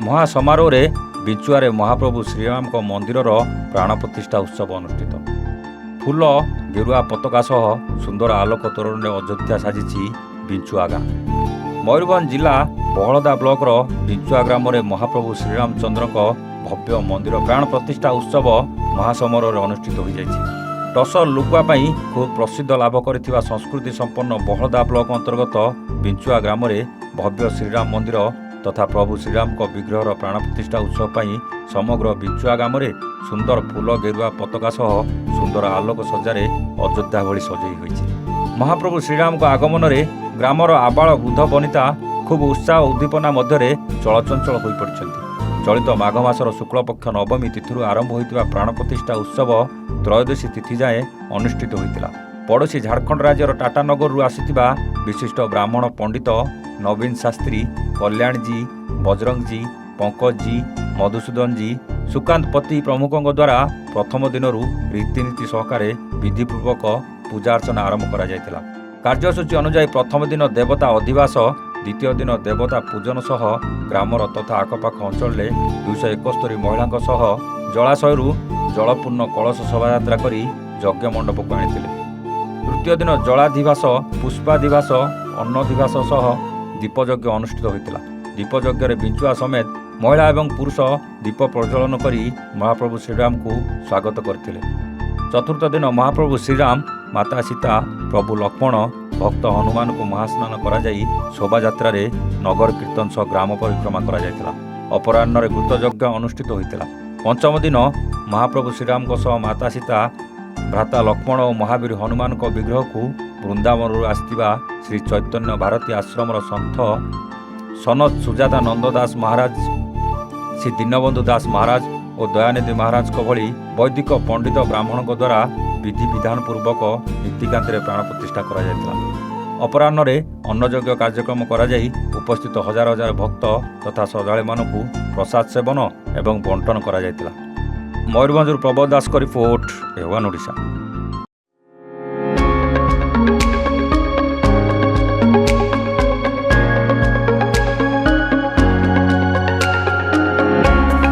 ମହାସମାରୋହରେ ବିଞ୍ଚୁଆରେ ମହାପ୍ରଭୁ ଶ୍ରୀରାମଙ୍କ ମନ୍ଦିରର ପ୍ରାଣ ପ୍ରତିଷ୍ଠା ଉତ୍ସବ ଅନୁଷ୍ଠିତ। ଫୁଲ ଗେରୁଆ ପତାକା ସହ ସୁନ୍ଦର ଆଲୋକ ତୋରଣରେ ଅଯୋଧ୍ୟା ସାଜିଛି ବିଞ୍ଚୁଆ ଗାଁ। ମୟୂରଭଞ୍ଜ ଜିଲ୍ଲା ବହଳଦା ବ୍ଲକର ବିଞ୍ଚୁଆ ଗ୍ରାମରେ ମହାପ୍ରଭୁ ଶ୍ରୀରାମଚନ୍ଦ୍ରଙ୍କ ଭବ୍ୟ ମନ୍ଦିର ପ୍ରାଣ ପ୍ରତିଷ୍ଠା ଉତ୍ସବ ମହାସମାରୋହରେ ଅନୁଷ୍ଠିତ ହୋଇଯାଇଛି। ଟସର ଲୁଗା ପାଇଁ ଖୁବ୍ ପ୍ରସିଦ୍ଧ ଲାଭ କରିଥିବା ସଂସ୍କୃତି ସମ୍ପନ୍ନ ବହଳଦା ବ୍ଲକ ଅନ୍ତର୍ଗତ ବିଞ୍ଚୁଆ ଗ୍ରାମରେ ଭବ୍ୟ ଶ୍ରୀରାମ ମନ୍ଦିର ତଥା ପ୍ରଭୁ ଶ୍ରୀରାମଙ୍କ ବିଗ୍ରହର ପ୍ରାଣ ପ୍ରତିଷ୍ଠା ଉତ୍ସବ ପାଇଁ ସମଗ୍ର ବିଞ୍ଚୁଆ ଗ୍ରାମରେ ସୁନ୍ଦର ଫୁଲ ଗେରୁଆ ପତାକା ସହ ସୁନ୍ଦର ଆଲୋକ ସଜ୍ଜାରେ ଅଯୋଧ୍ୟା ଭଳି ସଜେଇ ହୋଇଛି। ମହାପ୍ରଭୁ ଶ୍ରୀରାମଙ୍କ ଆଗମନରେ ଗ୍ରାମର ଆବାଳ ବୃଦ୍ଧ ବନିତା ଖୁବ୍ ଉତ୍ସାହ ଓ ଉଦ୍ଦୀପନା ମଧ୍ୟରେ ଚଳଚଞ୍ଚଳ ହୋଇପଡ଼ିଛନ୍ତି। ଚଳିତ ମାଘ ମାସର ଶୁକ୍ଳପକ୍ଷ ନବମୀ ତିଥିରୁ ଆରମ୍ଭ ହୋଇଥିବା ପ୍ରାଣ ପ୍ରତିଷ୍ଠା ଉତ୍ସବ ତ୍ରୟୋଦଶୀ ତିଥି ଯାଏଁ ଅନୁଷ୍ଠିତ ହୋଇଥିଲା। ପଡ଼ୋଶୀ ଝାଡ଼ଖଣ୍ଡ ରାଜ୍ୟର ଟାଟାନଗରରୁ ଆସିଥିବା ବିଶିଷ୍ଟ ବ୍ରାହ୍ମଣ ପଣ୍ଡିତ ନବୀନ ଶାସ୍ତ୍ରୀ, କଲ୍ୟାଣଜୀ, ବଜରଙ୍ଗଜୀ, ପଙ୍କଜଜୀ, ମଧୁସୂଦନଜୀ, ସୁକାନ୍ତ ପତି ପ୍ରମୁଖଙ୍କ ଦ୍ୱାରା ପ୍ରଥମ ଦିନରୁ ରୀତିନୀତି ସହକାରେ ବିଧିପୂର୍ବକ ପୂଜାର୍ଚ୍ଚନା ଆରମ୍ଭ କରାଯାଇଥିଲା। କାର୍ଯ୍ୟସୂଚୀ ଅନୁଯାୟୀ ପ୍ରଥମ ଦିନ ଦେବତା ଅଧିବାସ, ଦ୍ୱିତୀୟ ଦିନ ଦେବତା ପୂଜନ ସହ ଗ୍ରାମର ତଥା ଆଖପାଖ ଅଞ୍ଚଳରେ 271 ମହିଳାଙ୍କ ସହ ଜଳାଶୟରୁ ଜଳପୂର୍ଣ୍ଣ କଳସ ଶୋଭାଯାତ୍ରା କରି ଯଜ୍ଞ ମଣ୍ଡପକୁ ଆଣିଥିଲେ। ତୃତୀୟ ଦିନ ଜଳାଧିବାସ, ପୁଷ୍ପାଧିବାସ, ଅନ୍ନଧିବାସ ସହ ଦୀପଯଜ୍ଞ ଅନୁଷ୍ଠିତ ହୋଇଥିଲା। ଦୀପଯଜ୍ଞରେ ବିଞ୍ଚୁଆ ସମେତ ମହିଳା ଏବଂ ପୁରୁଷ ଦୀପ ପ୍ରଜ୍ୱଳନ କରି ମହାପ୍ରଭୁ ଶ୍ରୀରାମଙ୍କୁ ସ୍ୱାଗତ କରିଥିଲେ। ଚତୁର୍ଥ ଦିନ ମହାପ୍ରଭୁ ଶ୍ରୀରାମ, ମାତା ସୀତା, ପ୍ରଭୁ ଲକ୍ଷ୍ମଣ, ଭକ୍ତ ହନୁମାନଙ୍କୁ ମହାସ୍ନାନ କରାଯାଇ ଶୋଭାଯାତ୍ରାରେ ନଗର କୀର୍ତ୍ତନ ସହ ଗ୍ରାମ ପରିକ୍ରମା କରାଯାଇଥିଲା। ଅପରାହ୍ନରେ ଘୃତଯଜ୍ଞ ଅନୁଷ୍ଠିତ ହୋଇଥିଲା। ପଞ୍ଚମ ଦିନ ମହାପ୍ରଭୁ ଶ୍ରୀରାମଙ୍କ ସହ ମାତା ସୀତା, ଭ୍ରାତା ଲକ୍ଷ୍ମଣ ଓ ମହାବୀର ହନୁମାନଙ୍କ ବିଗ୍ରହକୁ ବୃନ୍ଦାବନରୁ ଆସିଥିବା ଶ୍ରୀ ଚୈତନ୍ୟ ଭାରତୀ ଆଶ୍ରମର ସନ୍ଥ ସନତ ସୁଜାତା ନନ୍ଦ ଦାସ ମହାରାଜ, ଶ୍ରୀ ଦୀନବନ୍ଧୁ ଦାସ ମହାରାଜ ଓ ଦୟାନିଧି ମହାରାଜଙ୍କ ଭଳି ବୈଦିକ ପଣ୍ଡିତ ବ୍ରାହ୍ମଣଙ୍କ ଦ୍ୱାରା ବିଧିବିଧାନ ପୂର୍ବକ ନୀତିକାନ୍ତିରେ ପ୍ରାଣ ପ୍ରତିଷ୍ଠା କରାଯାଇଥିଲା। ଅପରାହ୍ନରେ ଅନ୍ନଯଜ୍ଞ କାର୍ଯ୍ୟକ୍ରମ କରାଯାଇ ଉପସ୍ଥିତ ହଜାର ହଜାର ଭକ୍ତ ତଥା ଶ୍ରଦ୍ଧାଳୁମାନଙ୍କୁ ପ୍ରସାଦ ସେବନ ଏବଂ ବଣ୍ଟନ କରାଯାଇଥିଲା। ମୟୂରଭଞ୍ଜରୁ ପ୍ରବୋଧ ଦାସଙ୍କ ରିପୋର୍ଟ, A1 ଓଡ଼ିଶା।